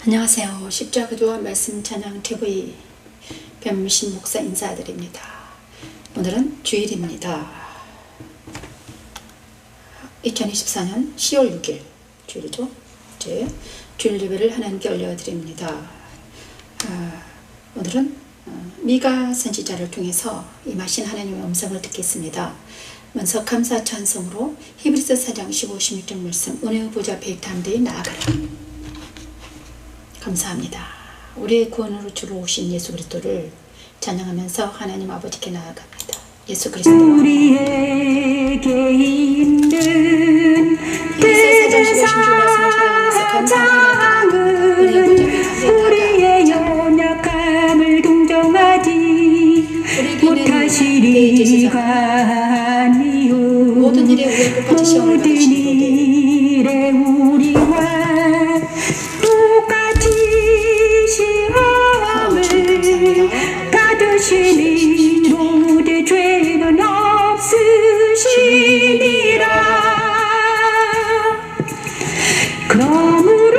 안녕하세요. 십자가교와 말씀 찬양 TV 변미신 목사 인사드립니다. 오늘은 주일입니다. 2024년 10월 6일 주일이죠. 이제 주일 예배를 하나님께 올려드립니다. 오늘은 미가 선지자를 통해서 임하신 하나님의 음성을 듣겠습니다. 먼저 감사 찬송으로 히브리서 4장 15, 16절 말씀 은혜의 보좌 앞에 담대히 나아가라. 감사합니다. 우리의 구원으로 주로 오신 예수 그리스도를 찬양하면서 하나님 아버지께 나아갑니다. 예수 그리스도 우리에게 있는 우리의 연약함을 동정하지 못하시리가 아니요 모든 일에 우리의 끝까지 시험을 받으신 우리와 똑같이 시험을 받으시리로 내 죄는 없으시니라. 그러므로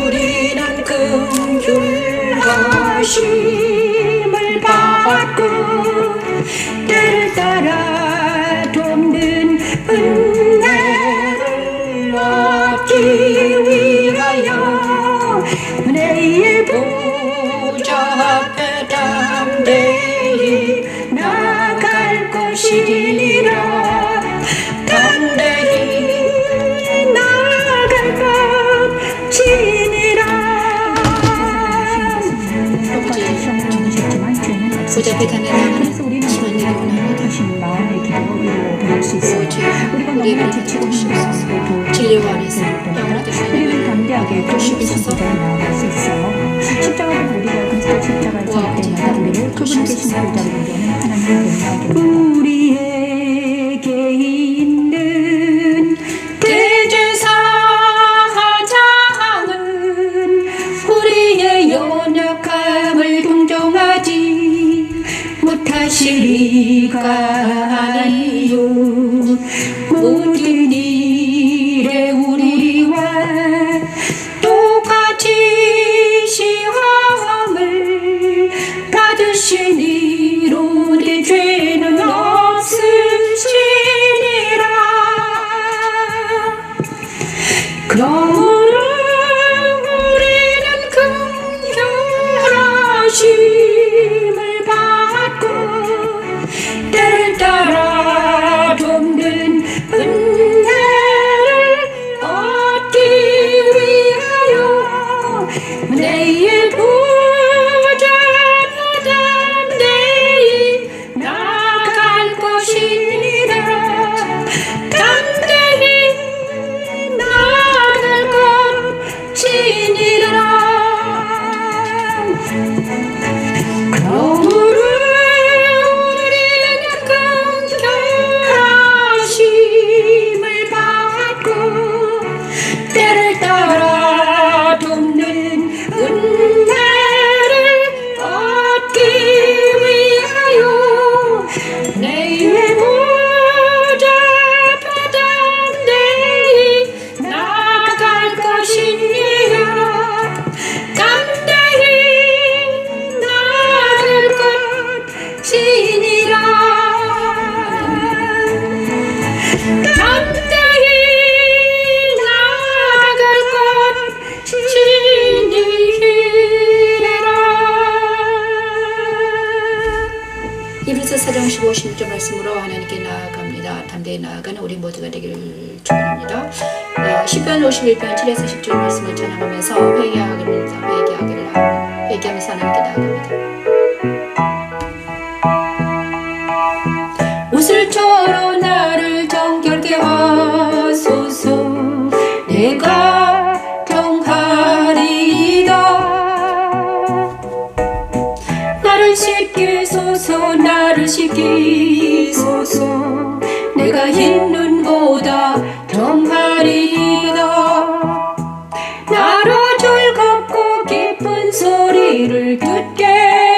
우리는 긍휼하심을 받고 때를 따라 돕는 은혜를 얻기 위하여 은혜의 보좌 앞에 담대히 나아갈 것이니라. 담대히 나아갈 것이니라. 보좌 앞에 담대히 우리는 하신 마음의 기도로 배울 수 있어요. 우리가 너무나 지치고 싶어서 진리와 안에서 영원하게 우리는 담대하게 그리스도보다 나아갈 수 있어요. 십자가를 우리가 그리스도 십자가를 질 때마다 우리를 그분의 계신 보좌로 옮겨는 하나님의 명령하게 우리에게 있는 대제사장은 우리의 연약함을 동정하지 못하시리가 아니요 모든 일에 우리와 똑같이 시험을 받으시니로 내 죄는 없으시니라. 그러므로 우리는 긍휼하심을 받고 때를 따라 돕는 은혜를 얻기 위하여 은혜의 보좌 앞에 담대히 나아갈 것이니라. 담대히 나아갈 것이니라. 그러므로 우리는 긍휼하심을 받고 때를 따라 돕는 은혜를 얻기 위하여 내의 보좌 앞에 담대히 나아갈 것이니라. 담대히 나아갈 것이니라. 담대히 나아갈 것이니라. 히브리서 4장 15, 16절 말씀으로 하나님께 나아갑니다. 담대히 나아가는 우리 모두가 되기를 축원합니다. 시편 51편 7에서 10절 말씀을 찬양하면서 회개하면서 하나님께 나아갑니다. 우슬초로 나를 정결케 하소서. 내가 정하리이다. 나를 씻기소서. 나를 씻기소서. 내가 흰 눈보다 정하리이다. 나로 즐겁고 기쁜 소리를 듣게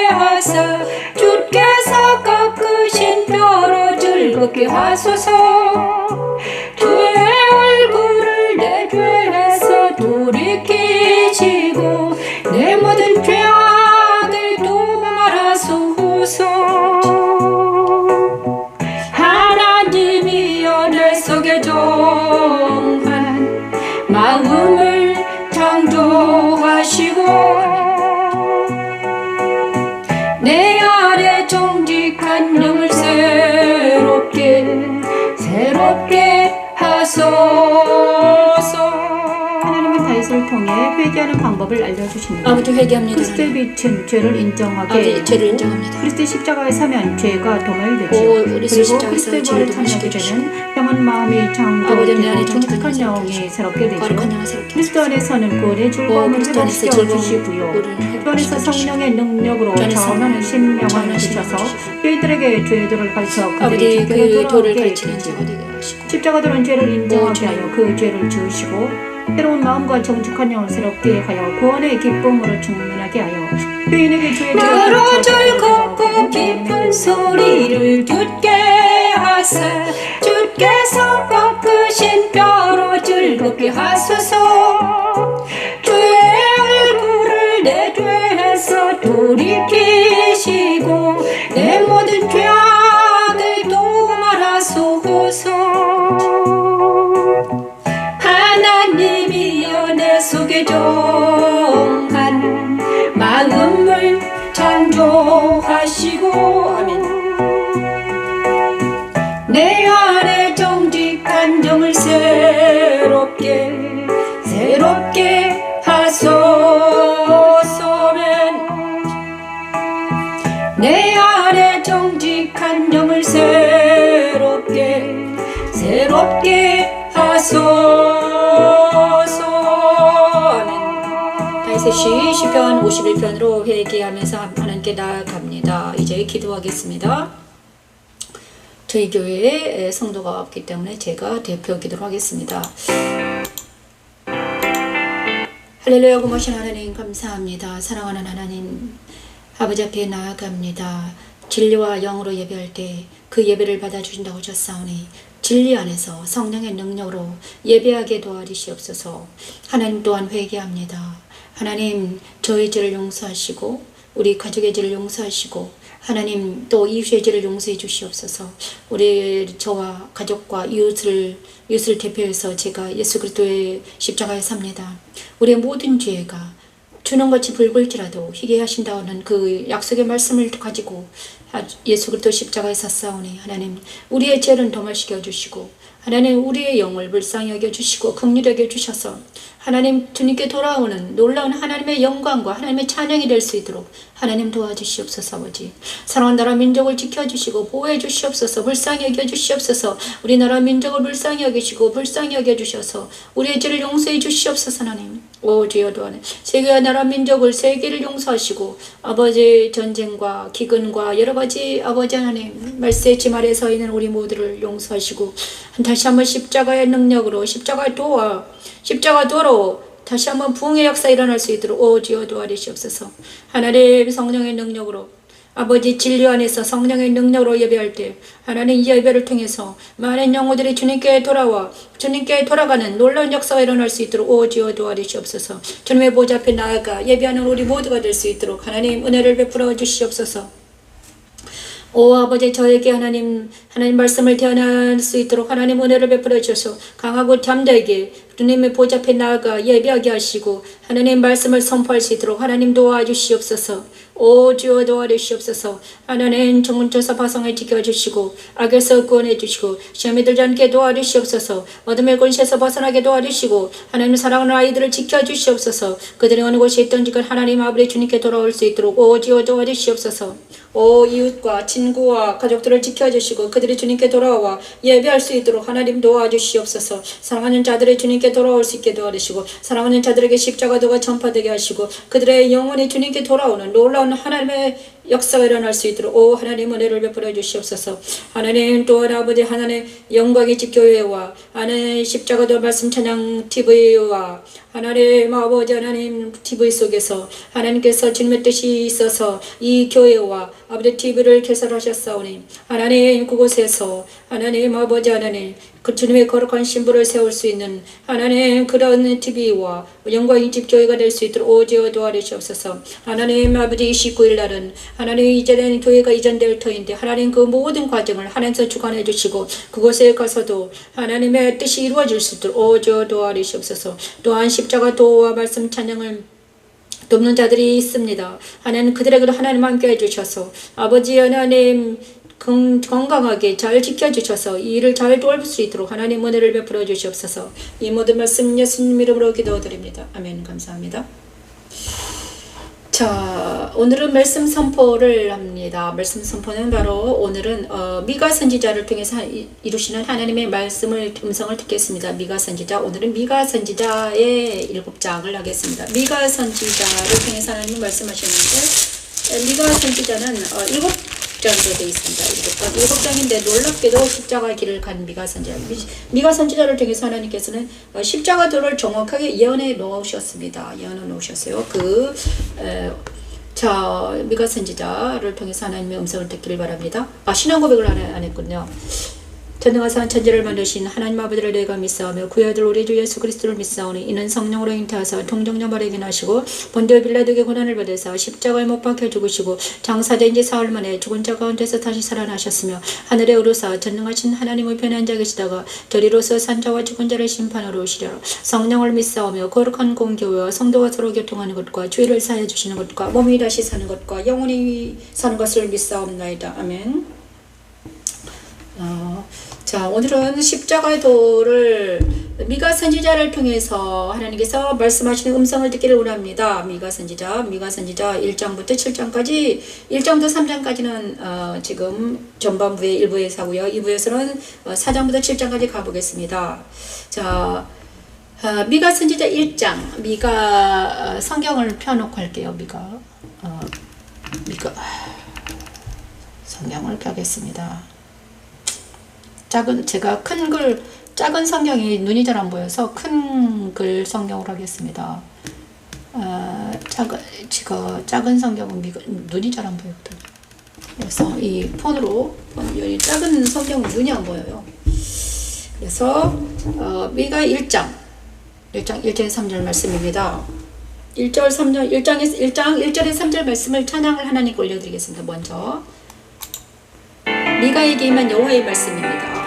하사 주께서 꺾으신 뼈로 즐겁게 하소서. 주의 얼굴을 내 죄에서 돌이키시 마음을 창조하시고 내 안에 정직한 영을 새롭게 하소서. 하나님은 다윗을 통해 회개하는 방법을 알려주십니다. 아버지 회개합니다. 그리스도의 빛은 죄를 인정하게 아버지 죄를 인정합니다. 그리스도의 십자가에 서면 죄가 도말되지요. 오, 그리고 그리스도의 십자가에서 그리스도의 죄를 부활을 참여하게 도말시켜 되면 영은 마음이 아버지 내 안에 창조되고 정직한 정직한 영이 영이 새롭게 되죠. 거룩한 영을 새롭게 그리스도 안에서는 구원의 즐거움을 그리스도 안에서 회복시켜 즐거움을 주시고요. 회복시켜 또 안에서 주시고 성령의 능력으로 또 안에서 자원하는 심령을 자원하는 주셔서 심령을 저희들에게 죄들을 가르쳐 아버지 그들이 그 주께로 돌을 돌아오게 가르치는 해주시고 자가 되게 하시고 십자가들은 죄를 인정하게 주님. 하여 그 죄를 지으시고 새로운 마음과 정직한 영을 새롭게 하여 구원의 기쁨으로 충만하게 하여 죄인에게 죄의 멀어질 걷고 깊은 소리를 듣게 하사 주께서 꺾으신 뼈로 즐겁게 하소서. 주의 얼굴을 내 죄에서 돌이키시고 내 모든 죄악을 도말하소서. 하나님이여 내 속에 정한 마음을 창조하시고 아멘. 내 안에 정직한 영을 새롭게 하소서. 아멘. 내 안에 정직한 영을 새롭게 하소서. 아멘. 다윗의 시 시편 51편으로 회개하면서 하나님께 나아갑니다. 이제 기도하겠습니다. 저희 교회에 성도가 없기 때문에 제가 대표 기도를 하겠습니다. 할렐루야. 고마우신 하나님 감사합니다. 사랑하는 하나님 아버지 앞에 나아갑니다. 진리와 영으로 예배할 때 그 예배를 받아주신다고 하셨사오니 진리 안에서 성령의 능력으로 예배하게 도와주시옵소서. 하나님 또한 회개합니다. 하나님 저의 죄를 용서하시고 우리 가족의 죄를 용서하시고 하나님 또 이웃의 죄를 용서해 주시옵소서. 우리 저와 가족과 이웃을 대표해서 제가 예수 그리스도의 십자가에 삽니다. 우리의 모든 죄가 주는같이 붉을지라도 희게 하신다는 그 약속의 말씀을 가지고 예수 그리스도 십자가에 섰사오니 하나님 우리의 죄는 도말시켜 주시고 하나님 우리의 영을 불쌍히 여겨주시고 긍휼히 여겨주셔서 하나님 주님께 돌아오는 놀라운 하나님의 영광과 하나님의 찬양이 될 수 있도록 하나님 도와주시옵소서. 아버지 사랑하는 나라 민족을 지켜주시고 보호해 주시옵소서. 불쌍히 여겨주시옵소서. 우리나라 민족을 불쌍히 여기시고 불쌍히 여겨주셔서 우리의 죄를 용서해 주시옵소서. 하나님 오 주여 도하네 세계와 나라 민족을 세계를 용서하시고 아버지 전쟁과 기근과 여러 가지 아버지 하나님 말세 지말에 서 있는 우리 모두를 용서하시고 다시 한번 십자가의 능력으로 십자가 도로 다시 한번 부흥의 역사 일어날 수 있도록 오 주여 도와주시옵소서. 하나님 성령의 능력으로 아버지 진리 안에서 성령의 능력으로 예배할 때 하나님 이 예배를 통해서 많은 영혼들이 주님께 돌아가는 놀라운 역사가 일어날 수 있도록 오 주여 도와주시옵소서. 주님의 보좌 앞에 나아가 예배하는 우리 모두가 될 수 있도록 하나님 은혜를 베풀어 주시옵소서. 오 아버지 저에게 하나님 말씀을 대언할 수 있도록 하나님 은혜를 베풀어 주셔서 강하고 잠들게 주님의 보좌 앞에 나아가 예배하게 하시고 하나님 말씀을 선포할 수 있도록 하나님 도와주시옵소서. 오 주여 도와주시옵소서. 하나님 정문조사 바성을 지켜주시고 악에서 구원해 주시고 시험에 들지 않게 도와주시옵소서. 어둠의 권세에서 벗어나게 도와주시고 하나님 사랑하는 아이들을 지켜주시옵소서. 그들이 어느 곳에 있든지 하나님 아버지 주님께 돌아올 수 있도록 오 주여 도와주시옵소서. 오 이웃과 친구와 가족들을 지켜주시고 그들이 주님께 돌아와 예배할 수 있도록 하나님 도와주시옵소서. 사랑하는 자들이 주님께 돌아올 수 있게 도와주시고 사랑하는 자들에게 십자가도가 전파되게 하시고 그들의 영혼이 주님께 돌아오는 놀라운 하나님의 역사가 일어날 수 있도록 오 하나님 은혜를 베풀어 주시옵소서. 하나님 또한 아버지 하나님 영광의 집교회와 하나님 십자가도 말씀 찬양 TV와 하나님 아버지 하나님 TV 속에서 하나님께서 주님의 뜻이 있어서 이 교회와 아버지 TV를 개설하셨사오니 하나님 그곳에서 하나님 아버지 하나님 그 주님의 거룩한 신부를 세울 수 있는 하나님 그런 TV와 영광의 집교회가 될 수 있도록 오지어 도와주시옵소서. 하나님 아버지 29일 날은 하나님 이전에는 교회가 이전될 터인데 하나님 그 모든 과정을 하나님께서 주관해 주시고 그곳에 가서도 하나님의 뜻이 이루어질 수 있도록 오지어 도와주시옵소서. 또한 십자가 도와 말씀 찬양을 돕는 자들이 있습니다. 하나님 그들에게도 하나님 함께 해주셔서 아버지 하나님 건강하게 잘 지켜주셔서 이 일을 잘 도울 수 있도록 하나님 은혜를 베풀어 주시옵소서. 이 모든 말씀 예수님 이름으로 기도드립니다. 아멘. 감사합니다. 자, 오늘은 말씀 선포를 합니다. 말씀 선포는 바로 오늘은 미가 선지자를 통해서 이루시는 하나님의 말씀을 음성을 듣겠습니다. 미가 선지자, 오늘은 미가 선지자의 7장을 하겠습니다. 미가 선지자를 통해서 하나님이 말씀하셨는데 미가 선지자는 7장으로 되어 있습니다. 7장인데 놀랍게도 십자가 길을 간 미가 선지자. 미가 선지자를 통해서 하나님께서는 십자가도를 정확하게 예언해 놓으셨습니다. 예언해 놓으셨어요. 미가 선지자를 통해서 하나님의 음성을 듣기를 바랍니다. 신앙 고백을 안 했군요. 전능하사 천지를 만드신 하나님 아버지를 내가 믿사오며 그의 아들 우리 주 예수 그리스도를 믿사오니 이는 성령으로 잉태하사 동정녀 마리아에게 나시고 본디오 빌라도에게 고난을 받으사 십자가에 못 박혀 죽으시고 장사된 지 사흘 만에 죽은 자 가운데서 다시 살아나셨으며 하늘에 오르사 전능하신 하나님의 편에 앉아 계시다가 저리로서 산자와 죽은 자를 심판하러 오시리라. 성령을 믿사오며 거룩한 공교회와 성도가 서로 교통하는 것과 죄를 사해 주시는 것과 몸이 다시 사는 것과 영원히 사는 것을 믿사옵나이다. 아멘. 자, 오늘은 십자가의 도를 미가 선지자를 통해서 하나님께서 말씀하시는 음성을 듣기를 원합니다. 미가 선지자 1장부터 7장까지 1장부터 3장까지는 지금 전반부의 일부에서 하고요. 2부에서는 4장부터 7장까지 가보겠습니다. 자, 미가 선지자 1장 미가 성경을 펴놓고 할게요. 미가 성경을 펴겠습니다. 제가 작은 성경이 눈이 잘 안 보여서 큰 글 성경으로 하겠습니다. 작은 성경은 눈이 잘 안 보이거든요. 그래서 이 폰으로 작은 성경은 눈이 안 보여요. 그래서 미가 1장 1절에 3절 말씀입니다. 1장에 1절에 3절 말씀을 찬양을 하나님께 올려드리겠습니다. 먼저 미가에게 임한 여호와의 말씀입니다.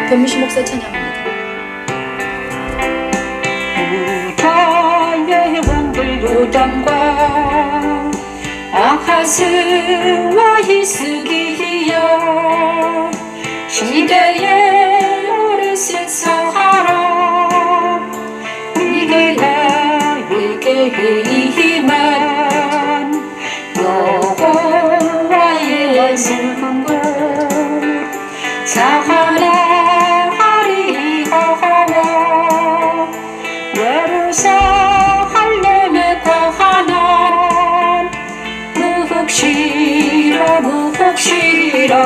변미시 목사 찬양합니다. 부자의 왕들 요담과 아하스와 히스기야 시대의 어르신 사하라 미가에게 임한 여호와의 말씀은 사하나하리하와 예루살렘에 거하나 무혹시라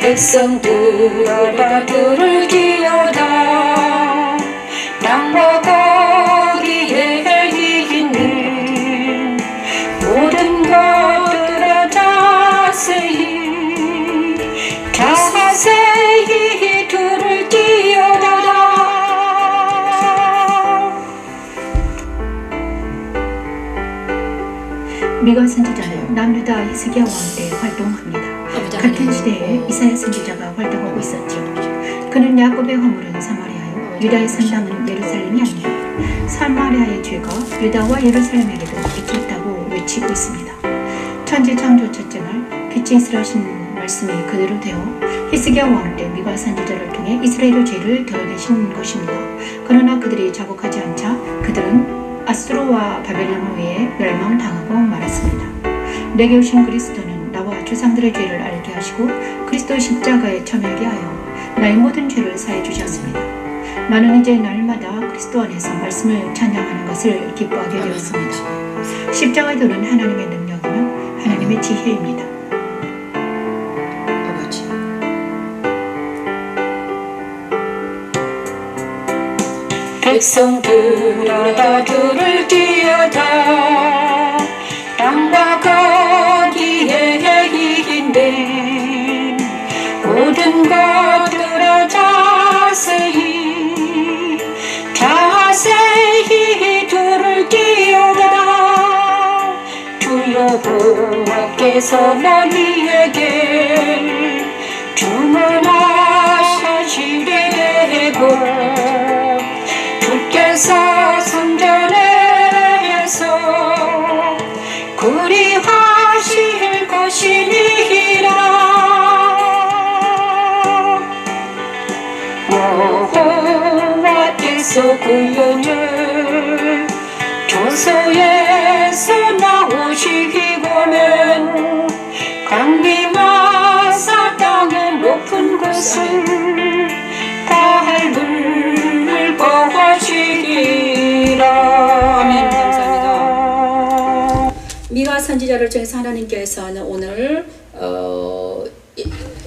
백성들아 들을지어다 땅과 거기에 있는 모든 것들아 자세히 들을지어다. 미가 선지자는 남유다 히스기야 왕 때 활동합니다. 같은 시대에 이사야 선지자가 활동하고 있었죠. 그는 야곱의 화물은 사마리아요, 유다의 산당은 예루살렘이 아니에요. 사마리아의 죄가 유다와 예루살렘에게도 있겠다고 외치고 있습니다. 천지 창조 첫째 날 빛이 있으라신 말씀이 그대로 되어 히스기야 왕 때 미가 선지자를 통해 이스라엘의 죄를 덜어내신 것입니다. 그러나 그들이 자국하지 않자 그들은 아수르와 바벨론에 의해 멸망당하고 말았습니다. 내게 오신 그리스도는 나와 조상들의 죄를 알게 하시고 그리스도 십자가에 참여하게 하여 나의 모든 죄를 사해 주셨습니다. 나는 이제 날마다 그리스도 안에서 말씀을 찬양하는 것을 기뻐하게 되었습니다. 십자가의 도는 하나님의 능력이며 하나님의 지혜입니다. 백성들아 다 들을지어다 땅과 거기에 있는 모든 것 여호와께서 너희에게 주문하신 시대고 주께서 성전에서 그리하실 것이니라. 여호와께서 구원을 조소에서 나오시기보면 강림하사 땅의 높은 곳을 밟을 것이리라. 아멘. 감사합니다. 미가 선지자를 통해서 하나님께서는 오늘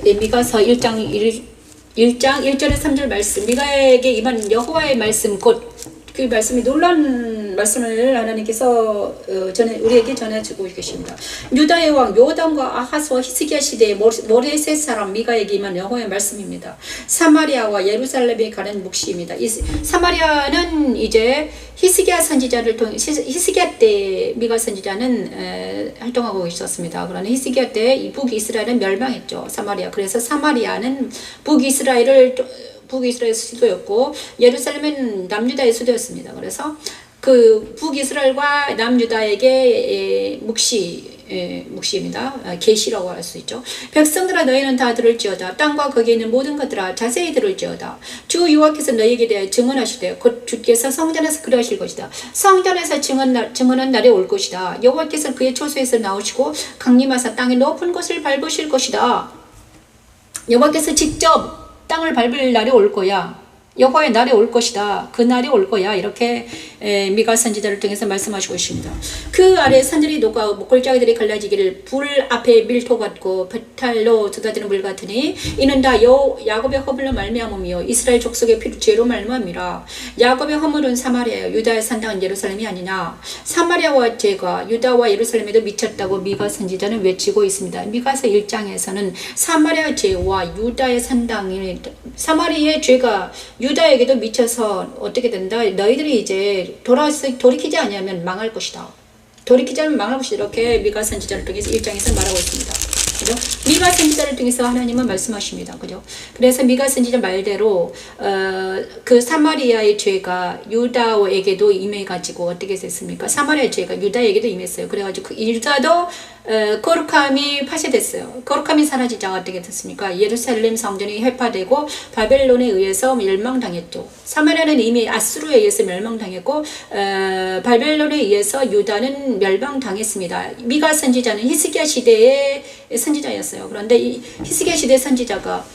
미가서 1장 1절에서 3절 말씀, 미가에게 임한 여호와의 말씀, 곧 그 말씀이 놀라운 말씀을 하나님께서 우리에게 전해주고 계십니다. 유다의 왕 요담과 아하스와 히스기야 시대의 모레셋 사람 미가에게 임한 여호와의 말씀입니다. 사마리아와 예루살렘에 가는 묵시입니다. 이 사마리아는 이제 히스기야 선지자를 통해 히스기야 때 미가 선지자는 활동하고 있었습니다. 그러나 히스기야 때 이 북이스라엘은 멸망했죠. 사마리아. 그래서 사마리아는 북이스라엘 수도였고 예루살렘은 남유다의 수도였습니다. 그래서 그 북이스라엘과 남유다에게 묵시입니다. 계시라고 할 수 있죠. 백성들아 너희는 다 들을지어다. 땅과 거기에 있는 모든 것들아 자세히 들을지어다. 주 여호와께서 너희에게 대하여 증언하시되 곧 주께서 성전에서 그러하실 것이다. 성전에서 증언한 날이 올 것이다. 여호와께서 그의 초소에서 나오시고 강림하사 땅의 높은 곳을 밟으실 것이다. 여호와께서 직접 땅을 밟을 날이 올 거야. 여호와의 날이 올 것이다. 그 날이 올 거야. 이렇게 미가 선지자를 통해서 말씀하시고 있습니다. 그 아래 산들이 녹아 골짜기들이 갈라지기를 불 앞에 밀토 같고 배탈로 쏟아지는 물 같으니 이는 다 야곱의 허물로 말미암음이요 이스라엘 족속의 죄로 말미암이라. 야곱의 허물은 사마리아요 유다의 산당은 예루살렘이 아니냐. 사마리아와 죄가 유다와 예루살렘에도 미쳤다고 미가 선지자는 외치고 있습니다. 미가서 1장에서는 사마리아 죄와 유다의 산당이 사마리아의 죄가 유다에게도 미쳐서 어떻게 된다? 너희들이 이제 돌이키지 않으면 망할 것이다. 돌이키지 않으면 망할 것이다. 이렇게 미가 선지자를 통해서 1장에서 말하고 있습니다. 그죠? 미가 선지자를 통해서 하나님은 말씀하십니다. 그죠? 그래서 미가 선지자 말대로 그 사마리아의 죄가 유다에게도 임해가지고 어떻게 됐습니까? 사마리아의 죄가 유다에게도 임했어요. 그래가지고 그 유다도 거룩함이 파쇄됐어요. 거룩함이 사라지자 어떻게 됐습니까? 예루살렘 성전이 회파되고 바벨론에 의해서 멸망당했죠. 사마리아는 이미 아수르에 의해서 멸망당했고 바벨론에 의해서 유다는 멸망당했습니다. 미가 선지자는 히스기야 시대의 선지자였어요. 그런데 이 히스기야 시대 선지자가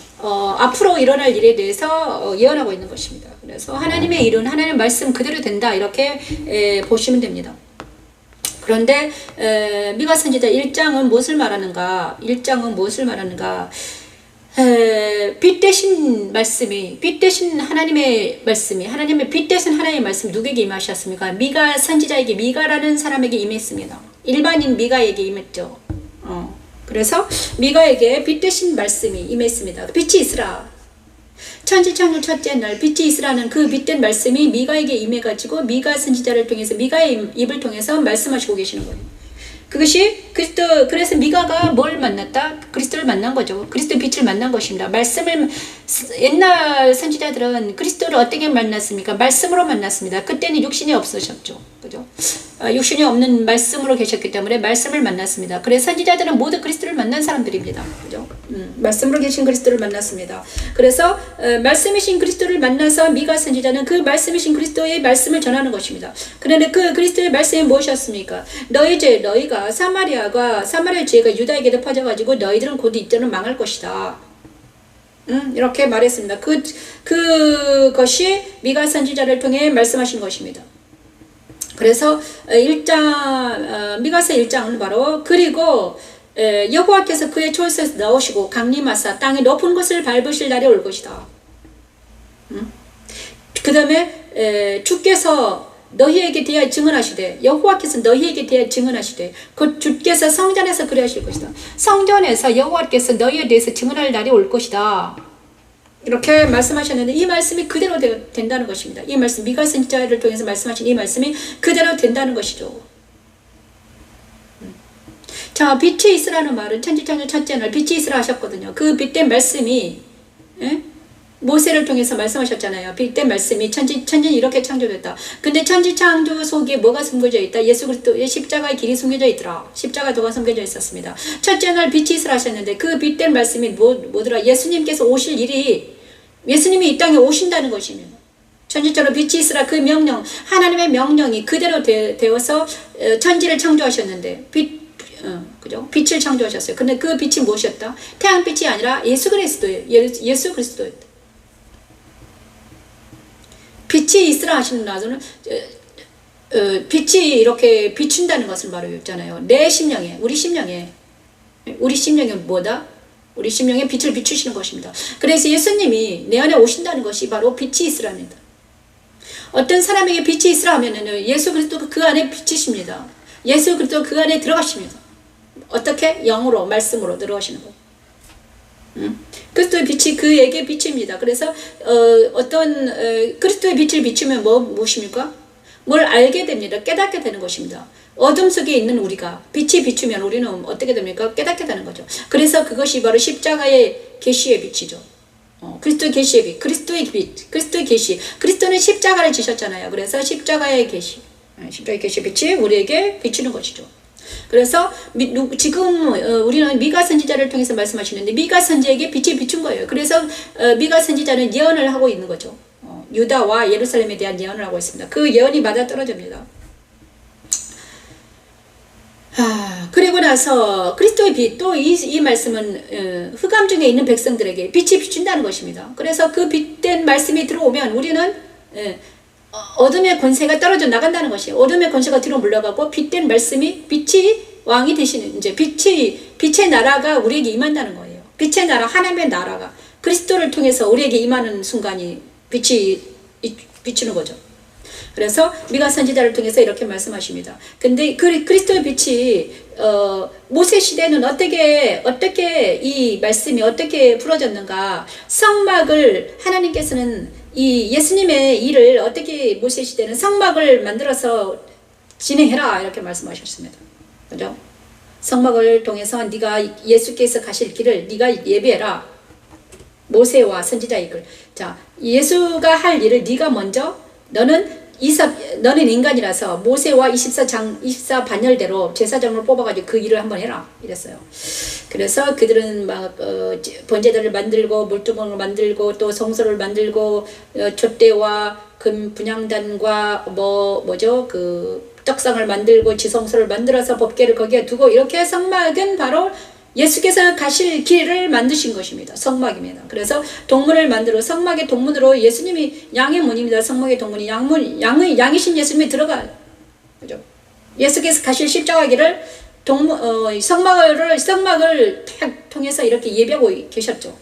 앞으로 일어날 일에 대해서 예언하고 있는 것입니다. 그래서 하나님의 일은 하나님의 말씀 그대로 된다 이렇게 보시면 됩니다. 그런데 미가 선지자 1장은 무엇을 말하는가? 1장은 무엇을 말하는가? 빛 대신 말씀이, 빛 대신 하나님의 말씀이, 하나님의 빛 대신 하나님의 말씀이 누구에게 임하셨습니까? 미가 선지자에게, 미가라는 사람에게 임했습니다. 일반인 미가에게 임했죠. 그래서 미가에게 빛 대신 말씀이 임했습니다. 빛이 있으라. 천지창조 첫째 날 빛이 있으라는 그 빛된 말씀이 미가에게 임해가지고 미가 선지자를 통해서 미가의 입을 통해서 말씀하시고 계시는 거예요. 그것이 그리스도. 그래서 미가가 뭘 만났다? 그리스도를 만난 거죠. 그리스도의 빛을 만난 것입니다. 말씀을, 옛날 선지자들은 그리스도를 어떻게 만났습니까? 말씀으로 만났습니다. 그때는 육신이 없으셨죠. 그죠? 육신이 없는 말씀으로 계셨기 때문에 말씀을 만났습니다. 그래서 선지자들은 모두 그리스도를 만난 사람들입니다. 그죠? 말씀으로 계신 그리스도를 만났습니다. 그래서 말씀이신 그리스도를 만나서 미가 선지자는 그 말씀이신 그리스도의 말씀을 전하는 것입니다. 그런데 그 그리스도의 말씀이 무엇이었습니까? 너희 죄, 너희가 사마리아의 죄가 유다에게도 퍼져가지고 너희들은 곧 이때는 망할 것이다. 이렇게 말했습니다. 그것이 미가 선지자를 통해 말씀하신 것입니다. 그래서 미가서 1장은 바로 그리고 여호와께서 그의 초소에서 나오시고 강림하사 땅의 높은 곳을 밟으실 날이 올 것이다. 그 다음에 주께서 너희에게 대하여 증언하시되, 여호와께서 너희에게 대하여 증언하시되 곧 주께서 성전에서 그리하실 것이다. 성전에서 여호와께서 너희에 대해서 증언할 날이 올 것이다. 이렇게 말씀하셨는데 이 말씀이 그대로 된다는 것입니다. 이 말씀, 미가 선지자를 통해서 말씀하신 이 말씀이 그대로 된다는 것이죠. 자, 빛이 있으라는 말은 천지창조 첫째 날 빛이 있으라 하셨거든요. 그 빛된 말씀이 모세를 통해서 말씀하셨잖아요. 빛된 말씀이 천지는 이렇게 창조됐다. 근데 천지 창조 속에 뭐가 숨겨져 있다? 예수 그리스도의 십자가의 길이 숨겨져 있더라. 십자가 도가 숨겨져 있었습니다. 첫째 날 빛이 있으라 하셨는데 그 빛된 말씀이 뭐더라? 예수님께서 오실 일이 예수님이 이 땅에 오신다는 것이며 천지처럼 빛이 있으라 그 명령 하나님의 명령이 그대로 되어서 천지를 창조하셨는데 그죠? 빛을 창조하셨어요. 근데 그 빛이 무엇이었다? 태양빛이 아니라 예수 그리스도예요. 예수 그리스도였다. 빛이 있으라 하시는 나서는 빛이 이렇게 비춘다는 것을 말했잖아요. 내 심령에 우리 심령에 뭐다? 우리 심령에 빛을 비추시는 것입니다. 그래서 예수님이 내 안에 오신다는 것이 바로 빛이 있으랍니다. 어떤 사람에게 빛이 있으라 하면은 예수 그리스도 그 안에 빛이십니다. 예수 그리스도 그 안에 들어가십니다. 어떻게? 영으로 말씀으로 들어가시는 거예요. 그리스도의 빛이 그에게 빛입니다. 그래서 그리스도의 빛을 비추면 무엇입니까? 뭘 알게 됩니다. 깨닫게 되는 것입니다. 어둠 속에 있는 우리가 빛이 비추면 우리는 어떻게 됩니까? 깨닫게 되는 거죠. 그래서 그것이 바로 십자가의 계시의 빛이죠. 그리스도의 계시의 빛, 그리스도의 빛, 그리스도의 계시. 그리스도는 십자가를 지셨잖아요. 그래서 십자가의 계시, 십자가의 계시의 빛이 우리에게 비추는 것이죠. 그래서 지금 우리는 미가 선지자를 통해서 말씀하시는데 미가 선지에게 빛이 비춘 거예요. 그래서 미가 선지자는 예언을 하고 있는 거죠. 유다와 예루살렘에 대한 예언을 하고 있습니다. 그 예언이 맞아떨어집니다. 그리고 나서 그리스도의 빛, 또 이 말씀은 흑암 중에 있는 백성들에게 빛이 비춘다는 것입니다. 그래서 그 빛된 말씀이 들어오면 우리는 어둠의 권세가 떨어져 나간다는 것이에요. 어둠의 권세가 뒤로 물러가고 빛된 말씀이 빛이 왕이 되시는 이제 빛의 나라가 우리에게 임한다는 거예요. 빛의 나라, 하나님의 나라가 그리스도를 통해서 우리에게 임하는 순간이 빛이 비추는 거죠. 그래서 미가 선지자를 통해서 이렇게 말씀하십니다. 근데 그리스도의 빛이 모세 시대는 어떻게 이 말씀이 어떻게 풀어졌는가? 성막을 하나님께서는 이 예수님의 일을 어떻게 모세 시대는 성막을 만들어서 진행해라 이렇게 말씀하셨습니다. 그죠? 성막을 통해서 네가 예수께서 가실 길을 네가 예비해라. 모세와 선지자의 글. 자, 예수가 할 일을 네가 먼저 너는 인간이라서 모세와 24 반열대로 제사장을 뽑아가지고 그 일을 한번 해라 이랬어요. 그래서 그들은 막 번제들을 만들고 물두멍을 만들고 또 성소를 만들고 촛대와 금 분향단과 그 떡상을 만들고 지성소를 만들어서 법궤를 거기에 두고 이렇게 성막은 바로 예수께서 가실 길을 만드신 것입니다. 성막입니다. 그래서 동문을 만들어 성막의 동문으로 예수님이 양의 문입니다. 성막의 동문이 양이신 예수님이 들어가요. 그죠? 예수께서 가실 십자가 길을 성막을 통해서 이렇게 예비하고 계셨죠.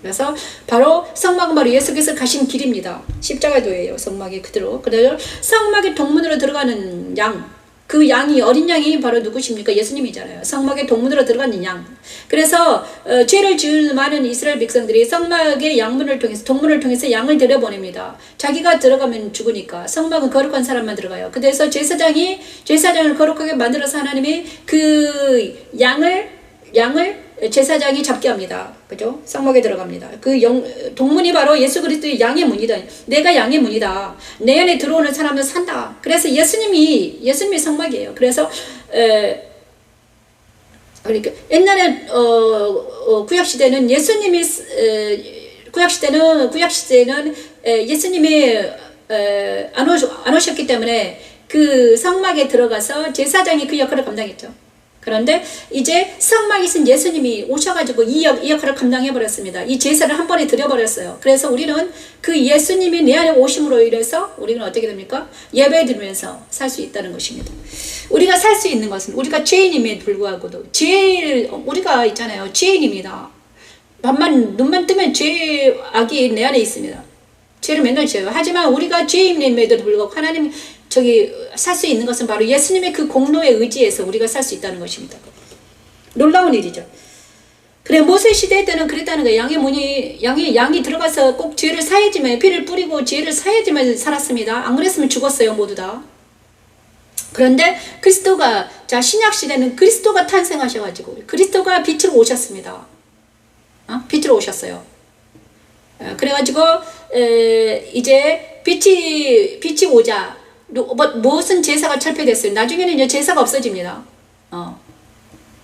그래서 바로 성막은 바로 예수께서 가신 길입니다. 십자가도예요. 성막이 그대로. 그래서 성막의 동문으로 들어가는 양. 그 양이 어린 양이 바로 누구십니까? 예수님이잖아요. 성막의 동문으로 들어가는 양. 그래서 죄를 지은 많은 이스라엘 백성들이 성막의 양문을 통해서 동문을 통해서 양을 들여보냅니다. 자기가 들어가면 죽으니까 성막은 거룩한 사람만 들어가요. 그래서 제사장을 거룩하게 만들어서 하나님이 그 양을 제사장이 잡게 합니다. 그죠? 성막에 들어갑니다. 동문이 바로 예수 그리스도의 양의 문이다. 내가 양의 문이다. 내 안에 들어오는 사람은 산다. 그래서 예수님이 성막이에요. 그래서 그러니까 옛날에 구약 시대는 예수님이 안 오셨기 때문에 그 성막에 들어가서 제사장이 그 역할을 감당했죠. 그런데 이제 성막이신 예수님이 오셔가지고 이 역할을 감당해버렸습니다. 이 제사를 한 번에 드려버렸어요. 그래서 우리는 그 예수님이 내 안에 오심으로 인해서 우리는 어떻게 됩니까? 예배 드리면서 살 수 있다는 것입니다. 우리가 살 수 있는 것은 우리가 죄인임에 불구하고도 우리가 있잖아요. 죄인입니다. 눈만 뜨면 악이 내 안에 있습니다. 죄를 맨날 지어요. 하지만 우리가 죄인임에도 불구하고 하나님 살 수 있는 것은 바로 예수님의 그 공로에 의지해서 우리가 살 수 있다는 것입니다. 놀라운 일이죠. 그래, 모세 시대 때는 그랬다는 거예요. 양이 들어가서 꼭 죄를 사야지만, 피를 뿌리고 죄를 사야지만 살았습니다. 안 그랬으면 죽었어요, 모두 다. 그런데 그리스도가, 자, 신약 시대는 그리스도가 탄생하셔가지고 그리스도가 빛으로 오셨습니다. 빛으로 오셨어요. 그래가지고 이제 빛이 오자 무슨 제사가 철폐됐어요. 나중에는 제사가 없어집니다.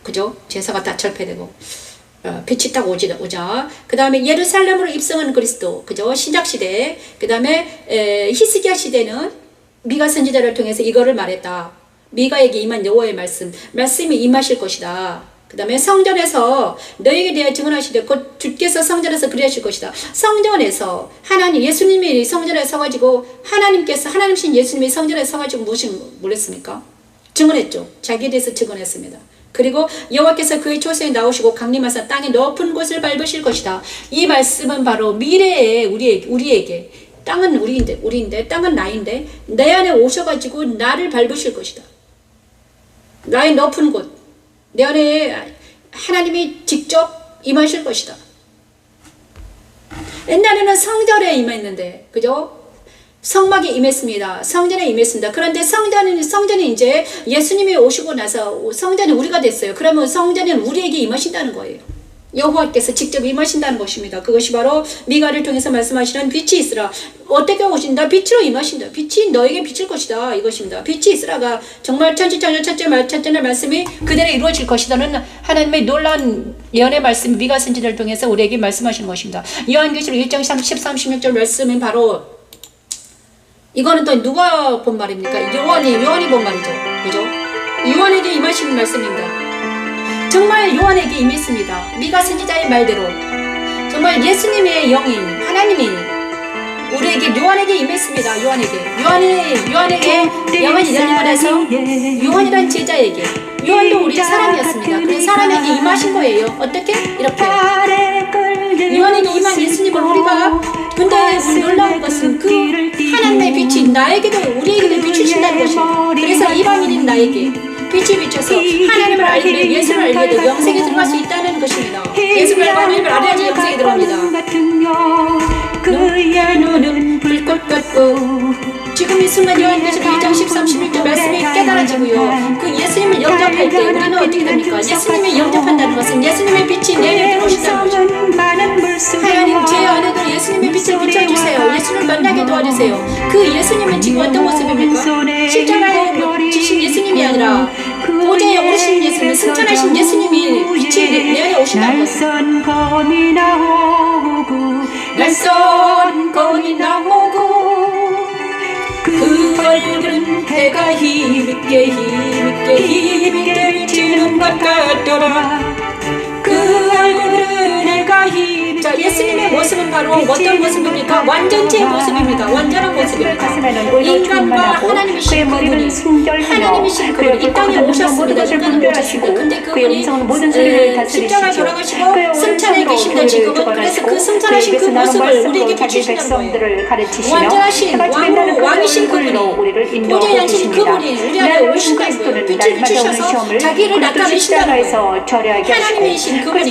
그죠? 제사가 다 철폐되고 빛이 딱 오자. 그 다음에 예루살렘으로 입성한 그리스도, 그죠? 신약 시대. 그 다음에 히스기야 시대는 미가 선지자를 통해서 이거를 말했다. 미가에게 임한 여호와의 말씀이 임하실 것이다. 그 다음에 성전에서 너에게 대하여 증언하시되 곧 주께서 성전에서 그리하실 것이다. 성전에서 예수님이 성전에 서가지고 하나님신 예수님이 성전에 서가지고 무엇을 했습니까? 증언했죠. 자기에 대해서 증언했습니다. 그리고 여호와께서 그의 초소에 나오시고 강림하사 땅의 높은 곳을 밟으실 것이다. 이 말씀은 바로 미래에 우리에게 땅은 우리인데 땅은 나인데 내 안에 오셔가지고 나를 밟으실 것이다. 나의 높은 곳, 내 안에 하나님이 직접 임하실 것이다. 옛날에는 성전에 임했는데, 그죠? 성막에 임했습니다. 성전에 임했습니다. 그런데 성전이 이제 예수님이 오시고 나서 성전이 우리가 됐어요. 그러면 성전은 우리에게 임하신다는 거예요. 여호와께서 직접 임하신다는 것입니다. 그것이 바로 미가를 통해서 말씀하시는 빛이 있으라. 어떻게 오신다? 빛으로 임하신다. 빛이 너에게 비칠 것이다. 이것입니다. 빛이 있으라가 정말 천지창조 첫째 날 말씀이 그대로 이루어질 것이다는 하나님의 놀라운 예언의 말씀, 미가 선지자를 통해서 우리에게 말씀하시는 것입니다. 요한계시록 1장 13, 16절 말씀은 바로 이거는 또 누가 본 말입니까? 요한이 본 말이죠. 그죠? 요한에게 임하시는 말씀입니다. 정말 요한에게 임했습니다. 미가 선지자의 말대로 정말 예수님의 영인 하나님이 우리에게 요한에게 임했습니다. 요한에게 영원히 열림을 해서 요한이란 제자에게, 요한도 우리 사람이었습니다. 그 사람에게 임하신 거예요. 어떻게? 이렇게 요한에게 임한 예수님을 우리가, 근데 놀라운 것은 그 하나님의 빛이 나에게도 우리에게도 비추신다는 것입니다. 그래서 이방인인 나에게 빛이 비춰서 하나님을 알게, 예수를 알게도 영생에 들어갈 수 있다는 것입니다. 예수를 알고 하나님을 알아야지 영생에 들어갑니다. 그의 눈은 불꽃 같고, 지금 이 순간 요한계시록 1장 13, 16절 말씀이 깨달아지고요. 그 예수님을 영접할 때 우리는 어떻게 됩니까? 예수님을 영접한다는 것은 예수님의 빛이 내게 들어오신다는 것입니다. 하나님, 제 안에도 예수님의 빛을 비춰주세요. 예수를 만나게 도와주세요. 그 예수님은 지금 어떤 모습입니까? 십자가에 지신 예수님이 아니라 보좌에 오르신 예수님, 승천하신 예수님이 빛이 내 안에 오신다는 것입니다. 낯선 검이 나오고 그 얼굴은 해가 힘있게 비치는 것 같더라. 그 얼굴은 해가 힘있게. 자, 예수님의 모습은 바로 어떤 모습입니까? 완전체의 모습입니다. 완전한 모습입니다. 인간과 하나님이신 그분이 이 땅에 오셨습니다. 인간을 오셨습니다. 근데 그분이 십자가에 돌아가시고 승천해 계십니다. 지금은. 그래서 그 승천하신 그 모습을 우리에게 비추신다는 거예요. 완전하신 왕이신 그분이, 보좌에 앉으신 그분이 우리 안에 오신다는 거예요. 빛을 비추셔서 자기를 나타내신다는 거예요. 하나님이신 그분이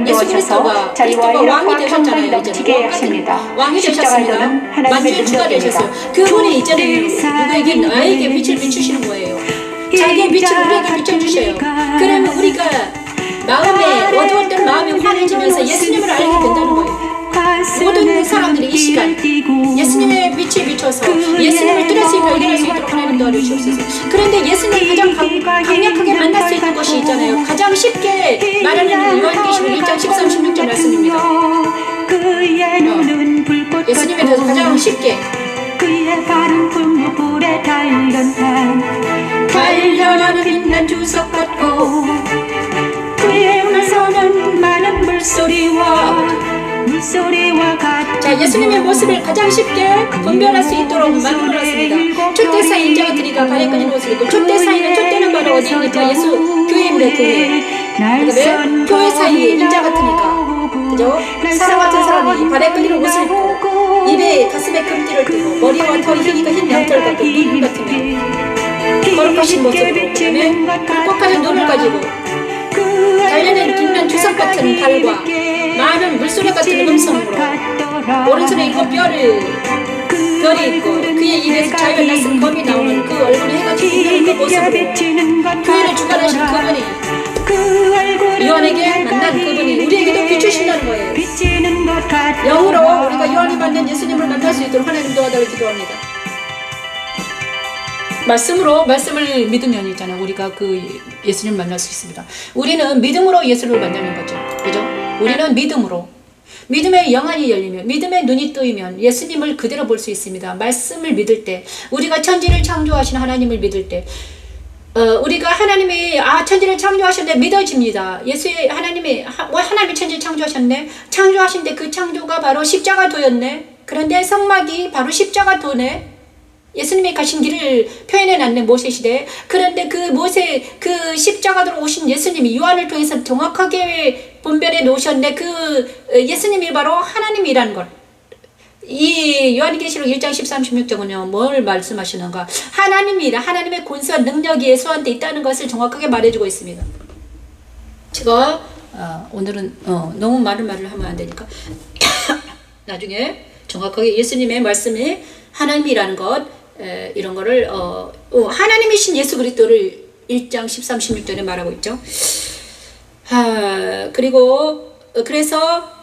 예수 그리스도가 왕이 되셨잖아요. 이제는 왕이 되셨습니다. 만주의 주가 되셨어요. 그분이 이제는 누구에게, 나에게 빛을 비추시는 거예요. 자기의 빛을 우리에게 비춰주셔요. 그러면 우리가 마음에 어두웠던 마음이 환해지면서 예수님을 알게 된다는 거예요. 모든 사람들이 이 시간 예수님의 빛을 비춰서 예수님을 뚜렷이 발견할 수 있도록 하나님 도와주시옵소서. 그런데 예수님을 가장 강력하게 만날 수 있는 것이 있잖아요. 가장 쉽게 말하는 요한계시록 1장 13, 16절 말씀입니다. 예수님에 대해서 가장 쉽게 그의 발은 불에 단련하는 빛난 주석 같고 그의 음성은 많은 물소리와 같은. 자, 예수님의 모습을 가장 쉽게 분별할 수 있도록 만들어놨습니다. 촛대사 인자가 드리가 발에 끄는 옷을 입고, 촛대는 바로 어디입니까? 예수 교회입니다. 교회. 교회 사이에 인자 같으니까, 그죠? 사람 같은 사람이 발에 끄는 옷을 입고 입에 가슴에 금띠를 띠고 머리와 털이 흰 양털 같고 눈 같으며 거룩하신 모습으로, 그다음에 불꽃같은 눈을 가지고 달려낸 빛난 주석 같은 발과 많은 물소리 같은 음성으로 오른손에 있고 별이 있고 그의 입에서 자유의 낯선 검이 나오는 그 얼굴에 해가 있는 그 모습으로 교회를 주관하신 그분이 요한에게 만난 그분이 우리에게도 비추신다는 거예요. 영으로 우리가 요한이 만난 예수님을 만날 수 있도록 하나님 도와달라고 기도합니다. 말씀을 믿으면 있잖아요. 우리가 그 예수님을 만날 수 있습니다. 우리는 믿음으로 예수를 만나는 거죠. 그죠? 우리는 믿음으로. 믿음의 영안이 열리면, 믿음의 눈이 뜨이면 예수님을 그대로 볼 수 있습니다. 말씀을 믿을 때, 우리가 천지를 창조하신 하나님을 믿을 때, 우리가 하나님이 천지를 창조하셨는데 믿어집니다. 하나님이 천지를 창조하셨네. 창조하신데 그 창조가 바로 십자가도였네. 그런데 성막이 바로 십자가도네. 예수님이 가신 길을 표현해 놨네, 모세 시대에. 그런데 그 십자가도로 오신 예수님이 요한을 통해서 정확하게 분별해 놓으셨는데 그 예수님이 바로 하나님이라는 것. 이 요한계시록 1장 13, 16절은요, 뭘 말씀하시는가? 하나님의 권세와 능력이 예수한테 있다는 것을 정확하게 말해주고 있습니다. 제가, 오늘은, 너무 많은 말을 하면 안 되니까. 나중에 정확하게 예수님의 말씀이 하나님이라는 것, 이런 거를, 하나님이신 예수 그리스도를 1장 13, 16절에 말하고 있죠. 그래서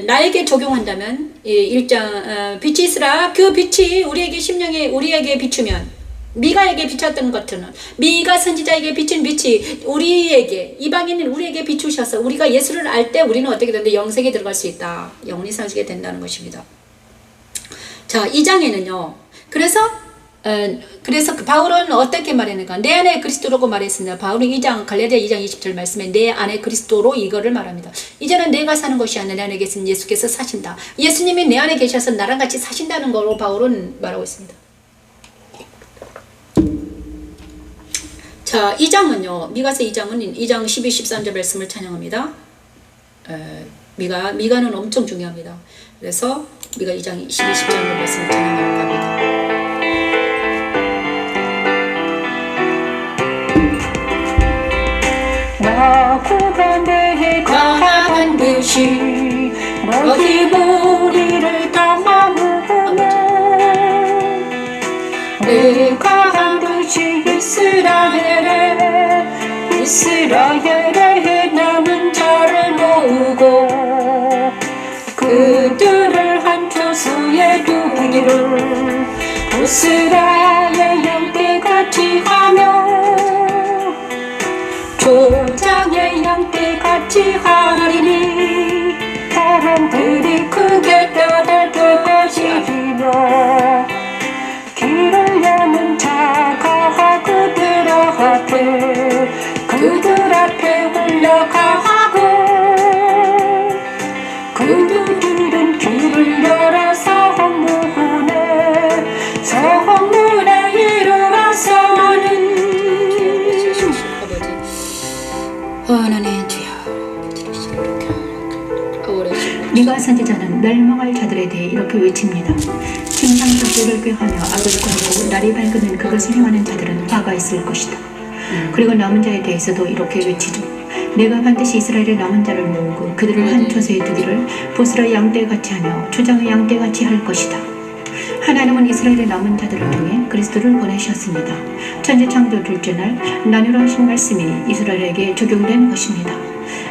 나에게 적용한다면 1장 빛이 있으라. 그 빛이 우리에게 심령에 우리에게 비추면 미가에게 비쳤던 것들은 미가 선지자에게 비친 빛이 우리에게 이방인은 우리에게 비추셔서 우리가 예수를 알 때 우리는 어떻게 되는데 영생에 들어갈 수 있다. 영원히 사시게 된다는 것입니다. 자, 2장에는요. 그래서 바울은 어떻게 말했는가? 내 안에 그리스도라고 말했습니다. 바울은 갈라디아 2장 20절 말씀에 내 안에 그리스도로 이거를 말합니다. 이제는 내가 사는 것이 아니라 내 안에 계신 예수께서 사신다. 예수님이 내 안에 계셔서 나랑 같이 사신다는 거로 바울은 말하고 있습니다. 자, 2장은요. 미가서 2장은 2장 12, 13절 말씀을 찬양합니다. 미가는 엄청 중요합니다. 그래서 미가 2장 12, 13절 말씀을 찬양하려고 합니다. 나 구원에 강한 듯이 너희 무리를 담아오면 내가 한 듯이 이스라엘의 남은 자를 모으고 그들을 한 조수에 두기를 보스라의 양떼같이 하며 조장의 양떼같이 하리니 사람들이 크게 떠들 것이며 길을 여는 자가 그들 앞에 올라가고 그들은 길을 열어 성문에 이르러서는 하나님 주여. 미가 선지자는 멸망할 자들에 대해 이렇게 외칩니다. 침상석들을 꾀하며 악을 꾸미고 날이 밝으면 그것을 행하는 자들은 화가 있을 것이다. 그리고 남은 자에 대해서도 이렇게 외치죠. 내가 반드시 이스라엘의 남은 자를 모으고 그들을 한 처소에 두기를 보스라 양떼같이 하며 초장의 양떼같이 할 것이다. 하나님은 이스라엘의 남은 자들을 통해 그리스도를 보내셨습니다. 천지 창조 둘째 날 나누라신 말씀이 이스라엘에게 적용된 것입니다.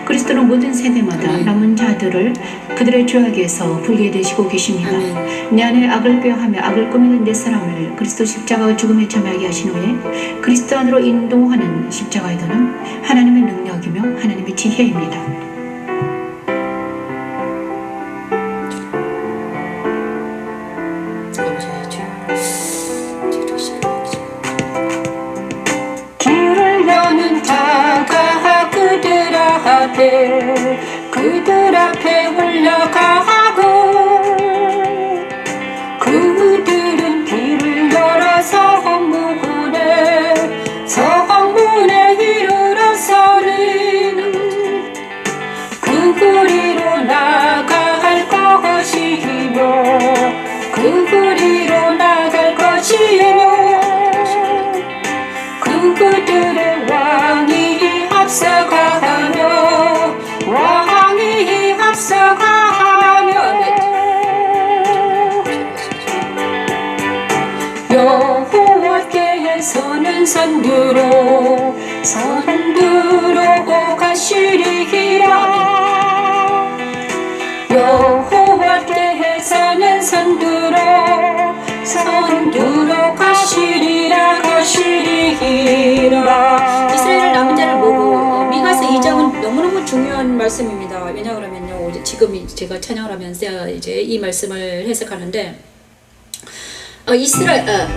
그리스도는 모든 세대마다 남은 자들을 그들의 죄악에서 불게 되시고 계십니다. 내 안에 악을 꾀하며 악을 꾸미는 내 사람을 그리스도 십자가의 죽음에 참여하게 하신 후에 그리스도 안으로 인도하는 십자가의 도는 하나님의 능력이며 하나님의 지혜입니다. 길을 여는 자가 그들 앞에 올라가고 그들은 길을 열어 성문에 이르러서는 여호와께서는 선두로 가시리라. 여호와께서는 선두로 가시리라. 이스라엘 남은 자를 보고 미가서 2장은 너무너무 중요한 말씀입니다. 왜냐 그러면요, 지금 제가 찬양을 하면서 이제 이 말씀을 해석하는데,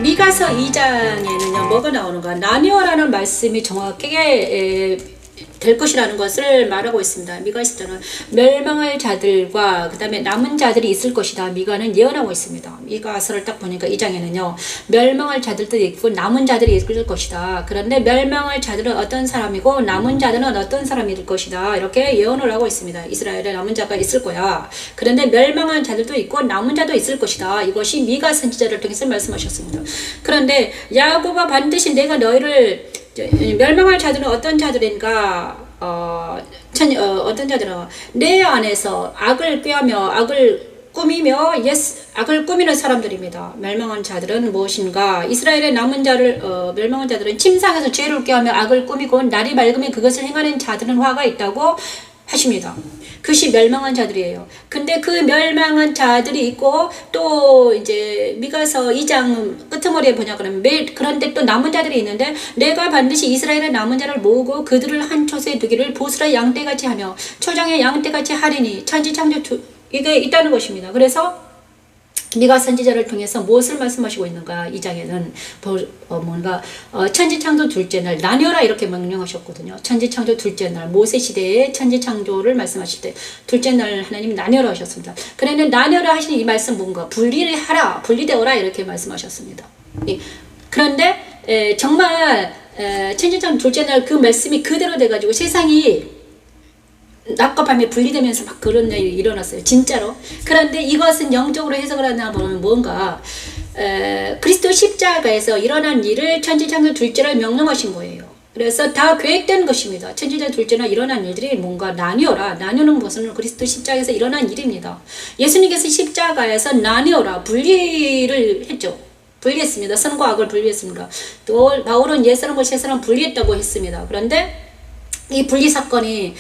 미가서 2장에는요 뭐가 나오는가, 나뉘어라는 말씀이 정확하게 될 것이라는 것을 말하고 있습니다. 미가에서는 멸망할 자들과 그 다음에 남은 자들이 있을 것이다. 미가는 예언하고 있습니다. 미가서를 딱 보니까 2장에는요 멸망할 자들도 있고 남은 자들이 있을 것이다. 그런데 멸망할 자들은 어떤 사람이고 남은 자들은 어떤 사람일 것이다. 이렇게 예언을 하고 있습니다. 이스라엘에 남은 자가 있을 거야. 그런데 멸망한 자들도 있고 남은 자도 있을 것이다. 이것이 미가 선지자를 통해서 말씀하셨습니다. 그런데 야고보가 반드시 내가 너희를 멸망할 자들은 어떤 자들인가? 어떤 자들은 내 안에서 악을 꾀하며 악을 꾸미며 악을 꾸미는 사람들입니다. 멸망한 자들은 무엇인가? 이스라엘의 남은 자를 멸망한 자들은 침상에서 죄를 꾀하며 악을 꾸미고 날이 밝으면 그것을 행하는 자들은 화가 있다고 하십니다. 그것이 멸망한 자들이에요. 근데 그 멸망한 자들이 있고 또 이제 미가서 2장 끄트머리에 보냐 그러면 그런데 또 남은 자들이 있는데, 내가 반드시 이스라엘의 남은 자를 모으고 그들을 한 촛에 두기를 보스라 양떼같이 하며 초장의 양떼같이 하리니 천지창조 이게 있다는 것입니다. 그래서 미가 선지자를 통해서 무엇을 말씀하시고 있는가? 2장에는 뭔가 천지창조 둘째 날 나뉘어라 이렇게 명령하셨거든요. 천지창조 둘째 날 모세 시대의 천지창조를 말씀하실 때 둘째 날 하나님이 나뉘어라 하셨습니다. 그런데 나뉘어라 하신 이 말씀 뭔가 분리하라, 분리되어라 이렇게 말씀하셨습니다. 그런데 정말 천지창조 둘째 날 그 말씀이 그대로 돼가지고 세상이 낮과 밤에 분리되면서 막 그런 일이 일어났어요. 진짜로. 그런데 이것은 영적으로 해석을 하나 보면 뭔가 그리스도 십자가에서 일어난 일을 천지창조 둘째를 명령하신 거예요. 그래서 다 계획된 것입니다. 천지창조 둘째나 일어난 일들이 뭔가 나뉘어라. 나누는 것은 그리스도 십자가에서 일어난 일입니다. 예수님께서 십자가에서 나뉘어라. 분리를 했죠. 분리했습니다. 선과 악을 분리했습니다. 또 바울은 옛사람과 새사람 분리했다고 했습니다. 그런데 이 분리 사건이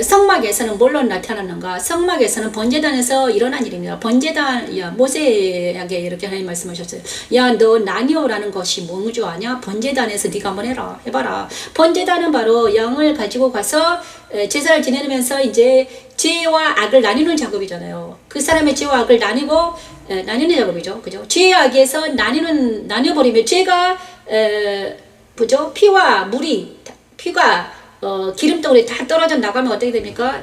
성막에서는 뭘로 나타났는가? 성막에서는 번제단에서 일어난 일입니다. 번제단, 모세에게 이렇게 하나님 말씀하셨어요. 야, 너 나뉘어라는 것이 뭔 줄 아냐? 번제단에서 네가 한번 해봐라. 번제단은 바로 양을 가지고 가서 제사를 지내면서 이제 죄와 악을 나뉘는 작업이잖아요. 그 사람의 죄와 악을 나뉘는 작업이죠. 그죠? 죄의 악에서 나뉘어버리면 죄가 피와 피가 기름덩어리 다 떨어져 나가면 어떻게 됩니까?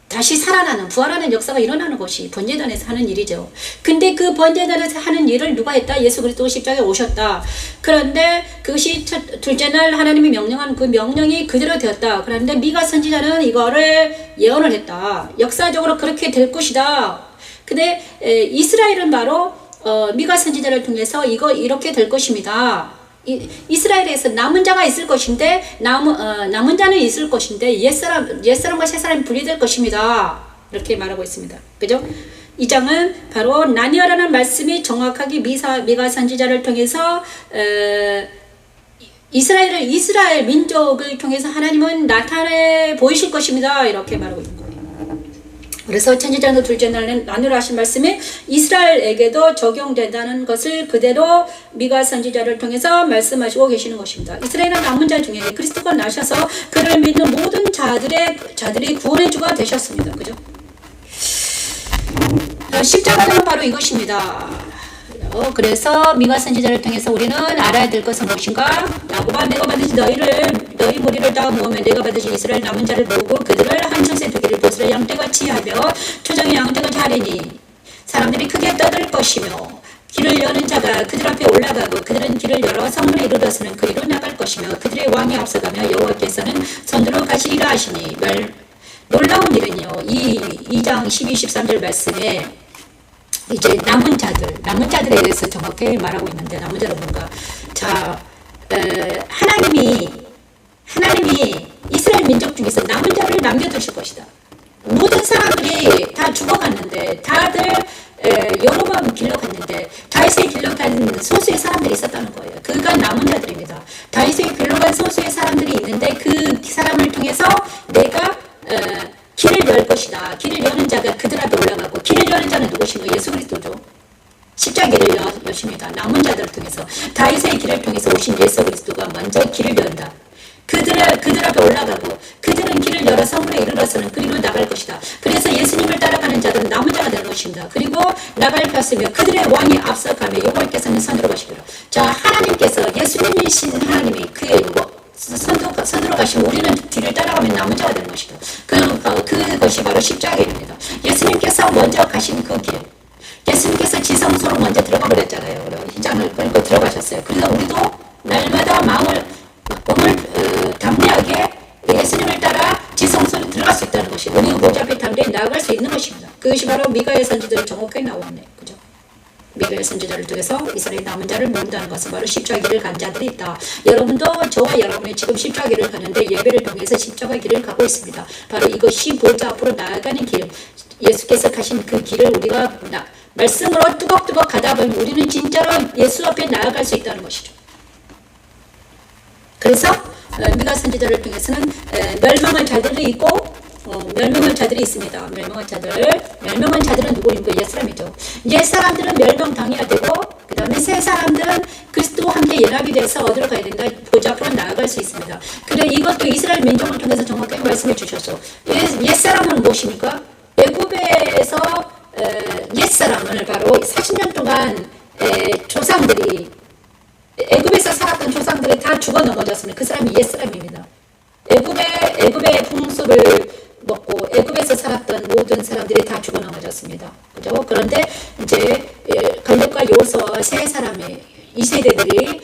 다시 살아나는, 부활하는 역사가 일어나는 것이 번제단에서 하는 일이죠. 근데 그 번제단에서 하는 일을 누가 했다? 예수 그리스도 십자가에 오셨다. 그런데 그것이 둘째 날 하나님이 명령한 그 명령이 그대로 되었다. 그런데 미가 선지자는 이거를 예언을 했다. 역사적으로 그렇게 될 것이다. 근데 이스라엘은 바로 미가 선지자를 통해서 이렇게 될 것입니다. 이스라엘에서 남은 자가 있을 것인데 남은 자는 있을 것인데 옛사람과 새사람이 분리될 것입니다. 이렇게 말하고 있습니다. 그죠? 이 장은 바로 나뉘어라는 말씀이 정확하게 미가 선지자를 통해서 이스라엘 민족을 통해서 하나님은 나타내 보이실 것입니다. 이렇게 말하고 있는 거예요. 그래서 천지창조 둘째 날은 나누라 하신 말씀이 이스라엘에게도 적용된다는 것을 그대로 미가 선지자를 통해서 말씀하시고 계시는 것입니다. 이스라엘은 남은 자 중에 그리스도가 나셔서 그를 믿는 모든 자들이 구원의 주가 되셨습니다. 그죠? 십자가는 바로 이것입니다. 그래서 미가 선지자를 통해서 우리는 알아야 될 것은 무엇인가? 야고보가 내가 반드시 너희 무리를 다 모으면 내가 반드시 이스라엘 남은 자를 모으고 그들을 한 촛에 두기를 보스라 양떼같이 하며 초장의 양떼같이 하리니 사람들이 크게 떠들 것이며 길을 여는 자가 그들 앞에 올라가고 그들은 길을 열어 성문에 이르렀으면 그리로 나갈 것이며 그들의 왕이 앞서가며 여호와께서는 선두로 가시리라 하시니 놀라운 일은요. 이 2장 12, 13절 말씀에 이제 남은 자들에 대해서 정확히 말하고 있는데, 남은 자는 뭔가? 자, 하나님이 이스라엘 민족 중에서 남은 자를 남겨두실 것이다. 모든 사람들이 다 죽어갔는데, 다들 여러 번 길러 갔는데, 다윗의 길러 간 소수의 사람들이 있었다는 거예요. 그가 남은 자들입니다. 다윗에게 불러간 소수의 사람들이 있는데 그 사람을 통해서 내가 길을 열 것이다. 길을 여는 자가 그들 앞에 올라가고 길을 여는 자는 누구신가? 예수 그리스도죠. 십자가를 여십니다. 남은 자들을 통해서 다윗의 길을 통해서 오신 예수 그리스도가 먼저 길을 연다. 그들 앞에 올라가고 그들은 길을 열어 성문에 이르러서는 그리로 나갈 것이다. 그래서 예수님을 따라가는 자들은 남은 자가 될 것입니다. 그리고 나갈 폈으며 그들의 왕이 앞서가며 여호와께서는 선으로 가시리라. 자, 하나님께서 예수님이신 하나님이 그의 선으로 가시면 우리는 뒤를 따라가면 남은 자가 되는 것이다. 그것이 바로 십자가입니다. 예수님께서 먼저 가신 그 길. 예수님께서 지성소로 먼저 들어가 버렸잖아요. 휘장을 끌고 들어가셨어요. 그래서 우리도 날마다 마음을 담대하게 예수님을 따라 지성소로 들어갈 수 있다는 것이 우리가 보좌 앞에 담대히 나아갈 수 있는 것입니다. 그것이 바로 미가의 선지자를 정확하게 나왔네. 그죠? 미가의 선지자를 통해서 이스라엘 남은 자를 모른다는 것은 바로 십자가를 간 자들이 있다. 여러분도 저와 여러분이 지금 십자가를 가는데 예배를 통해서 십자가 길을 가고 있습니다. 바로 이것이 보좌 앞으로 나아가는 길. 예수께서 가신 그 길을 우리가 말씀으로 뚜벅뚜벅 가다 보면 우리는 진짜로 예수 앞에 나아갈 수 있다는 것이죠. 그래서 미가 선지자를 통해서는 멸망할 자들도 있고 멸망할 자들이 있습니다. 멸망한 자들은 누구인가? 옛사람이죠. 옛사람들은 멸망당해야 되고 그 다음에 새사람들은 그리스도와 함께 연합이 돼서 어디로 가야 된다? 보좌 앞으로 나아갈 수 있습니다. 그리고 이것도 이스라엘 민족을 통해서 정확하게 말씀해 주셨어. 옛사람은 무엇입니까? 애굽에서 옛사람을 바로 40년 동안 조상들이 애굽에서 살았던 조상들이 다 죽어 넘어졌습니다. 그 사람이 옛사람입니다. 애굽의 풍습을 먹고 애굽에서 살았던 모든 사람들이 다 죽어 넘어졌습니다. 그죠? 그런데 이제 갈렙과 여호수아와 세 사람의 이 세대들이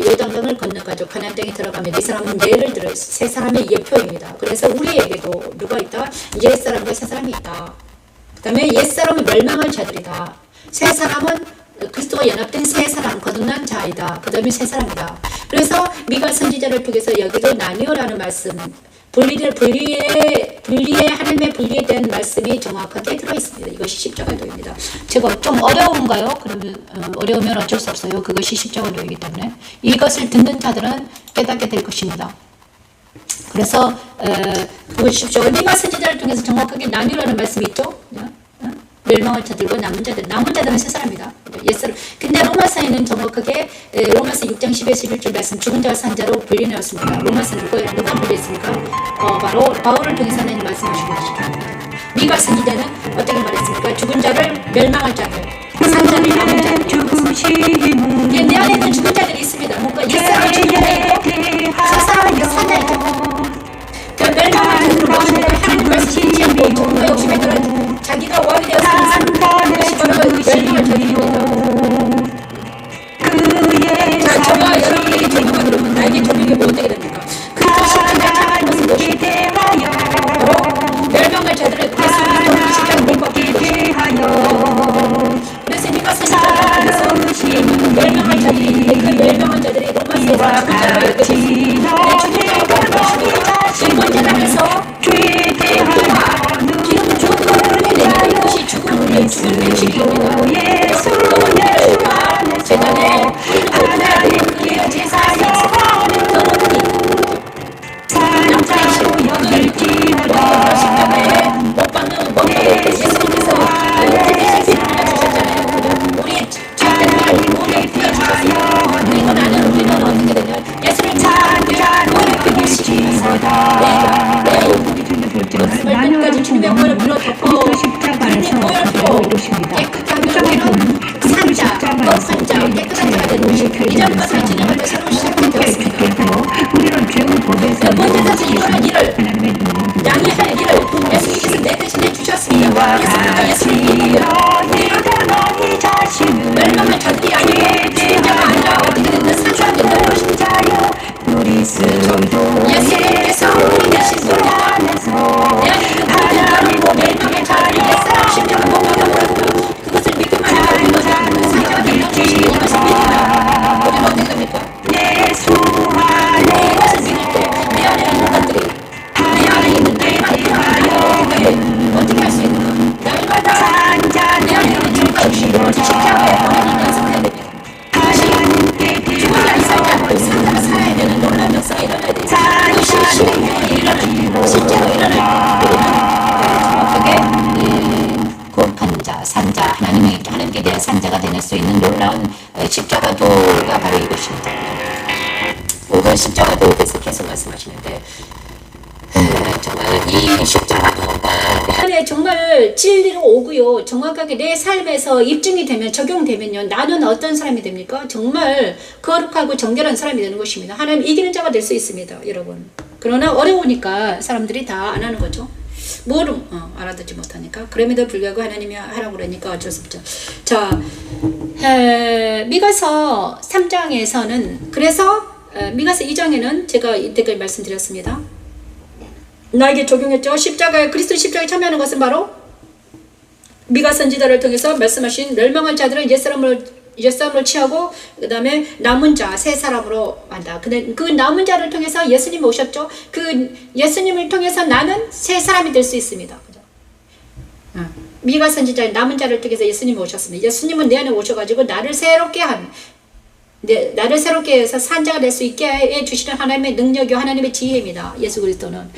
요단강을 건너가지고 가나안 땅에 들어가면 이 사람은 예를 들어 세 사람의 예표입니다. 그래서 우리에게도 누가 있다? 옛 사람과 새 사람이 있다. 그 다음에 옛 사람은 멸망할 자들이다. 새 사람은 그리스도와 연합된 새 사람, 거듭난 자이다. 그 다음에 새 사람이다. 그래서 미가 선지자를 통해서 여기도 나뉘어라는 말씀, 분리의 하나님의 분리에 대한 말씀이 정확하게 들어있습니다. 이것이 십자가도입니다. 제가 좀 어려운가요? 그러면 어려우면 어쩔 수 없어요. 그것이 십자가도이기 때문에 이것을 듣는 자들은 깨닫게 될 것입니다. 그래서 그것이 십자가. 미가 선지자를 통해서 정확하게 나뉘어라는 말씀이 있죠. 멸망할 자들과 남은 자들은 새 사람이다. 옛사람. 근데 로마서에는 정확하게 로마서 6장 10에서 11절 말씀 죽은 자와 산 자로 분리되었습니다. 로마서는 누가 분리했습니까? 바로 바울을 통해서 하나님 말씀하시고 계십니다. 미가 선지자는 어떻게 말했습니까? 죽은 자를 멸망할 자들, 산 자를 남은 자들. 내 안에는 죽은 자들이 있습니다. 뭔가 옛사람이 죽은 자이고 새 사람이 산 자이죠. 멸망할 자들은 무엇입니까? 하나님 말씀 믿지 않고 정과 욕심에 들어 자기가 왕이 되었으니 그것이 바로 멸망할 자들입니다. 자, 저와 여러분에게 조명이 그러면 나에게 조명이 뭐 되게 됩니까? 그리스도 십자가에 잡힌 것은 무엇입니까? 바로 멸망할 자들을 예수님으로 십자가에 못 박히는 것입니다. 그래서 미가 선지자를 통해서 멸망할 자들이 있는데 그 멸망한 자들이 로마서에서 죽은 자로 여겨졌습니다. 죽은 자가 무엇입니까? 일본 재단에서 기름 좋은 거를 흘려내니까 이것이 죽은 음식입니다. 재단에 하나님께 제사여 십자가에 못 박는 예수님께서 주셨잖아요. 우리의 죄들을 몸에 부어주셨어요. 그리고 우리는 어떻게 되냐? 예수를 찾는 것이다. 끝까지 주님의 보혈을 불어줬고 주님의 보혈로 깨끗하게 우리는 산자, 산자, 깨끗한 자가 되는 것입니다. 이전 것을 진행할 때 새로운 시작이 되었습니다. 먼저 사실 이러한 일을 양이 할 일을 예수님께서 내 대신에 주셨습니다. 멸망할 자들이 아니고 죽은 자가 아니라 어떻게 됐든 산 사람이 된다는 것입니다. 예수님께서 우리 대신 돌아가 내 안에 있는 모든 멸망의 자들이 옛사람 심정을 못 받아버렸고 그것을 믿기만 하는 것은 사자가 된다는 것이 이것을 믿으면 우리는 어떻게 됩니까? 이것을 믿을 때 내 안에 있는 것들이 내 안에 있는 나의 어떻게 할 수 있는가? 날마다 내 안에 있는 죄가 십자가에 버리는 연습을 해야 됩니다. 수 있는 놀라운 십자가도가 바로 이것입니다. 그 십자가도에 대해서 계속 말씀하시는데 정말 이 십자가도가 정말 진리로 오고요. 정확하게 내 삶에서 입증이 되면 적용되면요. 나는 어떤 사람이 됩니까? 정말 거룩하고 정결한 사람이 되는 것입니다. 하나님 이기는 자가 될 수 있습니다. 여러분. 그러나 어려우니까 사람들이 다 안 하는 거죠. 알아듣지 못하니까. 그럼에도 불구하고 하나님이 하라고 그러니까 어쩔 수 없죠. 자, 미가서 3장에서는 그래서 미가서 2장에는 제가 이때까지 말씀드렸습니다. 나에게 적용했죠. 십자가에 그리스도 십자가에 참여하는 것은 바로 미가 선지자를 통해서 말씀하신 멸망한 자들은 옛사람을 취하고 그 다음에 남은 자 세 사람으로 한다. 근데 그 남은 자를 통해서 예수님이 오셨죠. 그 예수님을 통해서 나는 새 사람이 될 수 있습니다. 그죠? 미가 선지자의 남은 자를 통해서 예수님이 오셨습니다. 예수님은 내 안에 오셔가지고 나를 새롭게 해서 산자가 될 수 있게 해주시는 하나님의 능력이요 하나님의 지혜입니다. 예수 그리스도는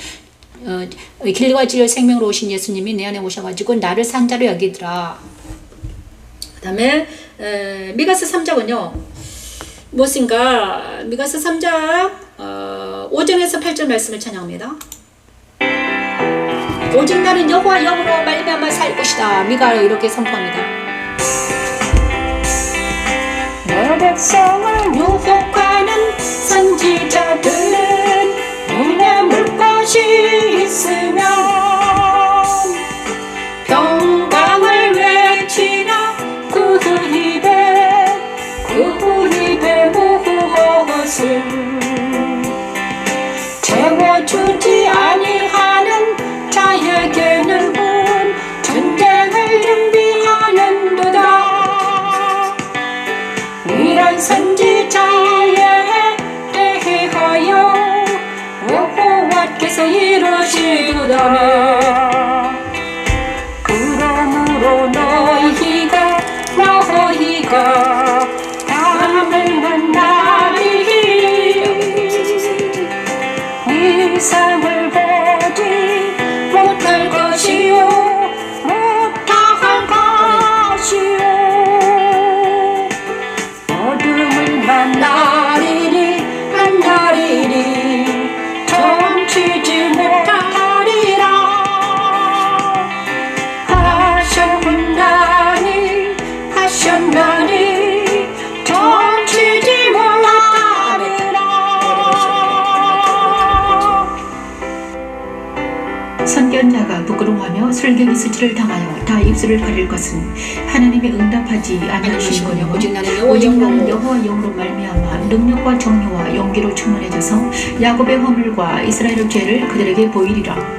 길과 진리와 생명으로 오신 예수님이 내 안에 오셔가지고 나를 산자로 여기더라. 그 다음에 미가서 3장은요 무엇인가. 미가서 3장 5절에서 8절 말씀을 찬양합니다. 오직 나는 여호와 영으로 말미암아 살 것이다. 미가 이렇게 선포합니다. 내 백성을 유혹하는 선지자들은 눈에 물 것이 있으면 평강을 외치나 그 입에 무엇을 채워주지 아니하는 자에게는 전쟁을 준비하는도다. 이런 선지자에 대하여 여호와께서 이루시노라. 그러므로 너희가 담을 날이 이상을 보지 못할 것이요 못할 것이요 어둠을 만나리니 점치지 못하리라. 하셨나니 점치지 못하리라. 선견자가 부끄러워하며 슬개기 수치를 당하여 다 입술을 가릴 것은 하나님의 응답하지 않으시거니와 오직 나는 여호와 영으로 말미암아 능력과 정의와 용기로 충만해져서 야곱의 허물과 이스라엘의 죄를 그들에게 보이리라.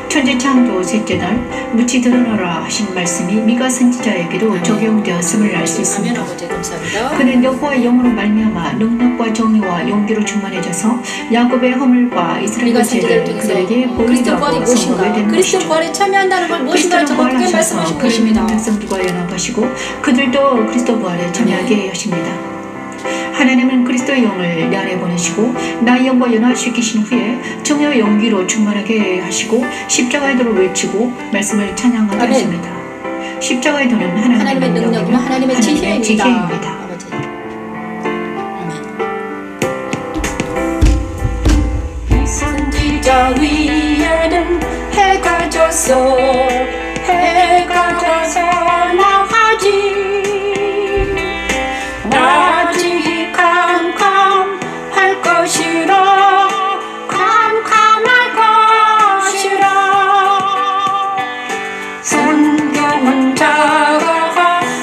천지 창조 셋째 날 무치 드러나라 하신 말씀이 미가 선지자에게도 적용되었음을 알 수 있습니다. 그는 여호와 영으로 말미암아 능력과 정의와 용기로 충만해져서 야곱의 허물과 이스라엘의 죄를 그들에게 보이리라고 선포하게 된 그리스도 것이죠. 부활에 참여한다는 걸 무엇인가 정확하게 말씀하신 것입니다. 백성들과 연합하시고 그들도 그리스도 부활에 참여하게 하십니다. 하나님은 그리스도의 영을 내 안에 보내시고 나의 영과 연합시키신 후에 정의와 용기로 충만하게 하시고 십자가의 도를 외치고 말씀을 찬양하게 하십니다. 십자가의 도는 하나님의 능력이며 하나님의 지혜입니다. 이 선지자 위에는 해가 져서 나가지 낮이 캄캄할 것이라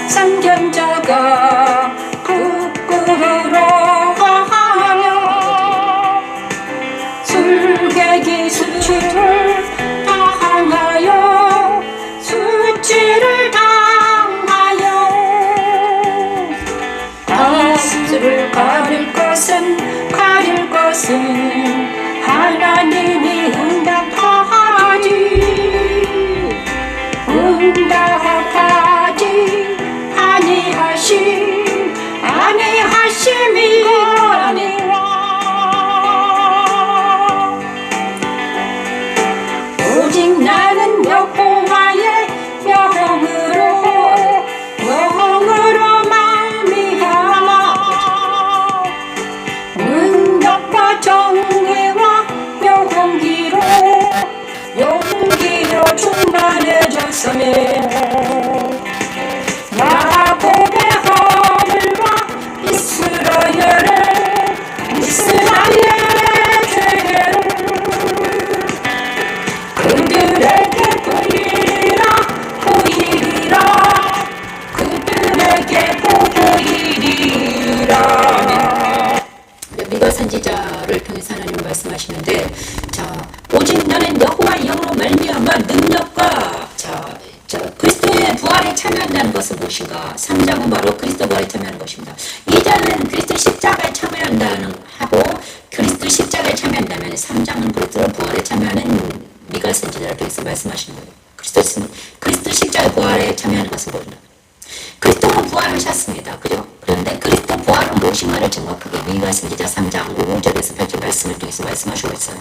선견자가 부끄러워하며 술객이 수치를 당하여 야곱의 하늘과 이스라엘의 죄를 그들에게 보이리라 그들에게 보이리라. 미가 선지자를 통해서 하나님 말씀하시는데, 자, 오직 너는 여호와의 영으로 말미암아 능력과 그리스도의 부활에 참여한다는 것은 무엇인가? 3장은 바로 그리스도 부활에 참여하는 것입니다. 2장은 그리스도 십자가에 참여한다는 하고 그리스도 십자가에 참여한다면 3장은 그리스도 부활에 참여하는 미가 선지자를 통해서 말씀하시는 거예요. 그리스도 십자가의 부활에 참여하는 것은 뭐냐? 그리스도는 부활하셨습니다. 그죠? 그런데 그리스도 부활은 무엇인가를 정확하게 미가 선지자 3장 5절에서 8절 말씀을 통해서 말씀하시고 있어요.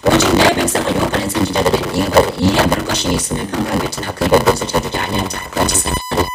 오직 내 백성을 유혹하는 선지자들은 이에 물 것이 있으면 평강일지나 그리고 무엇을 쳐주지 아니한 자 거짓 선지자는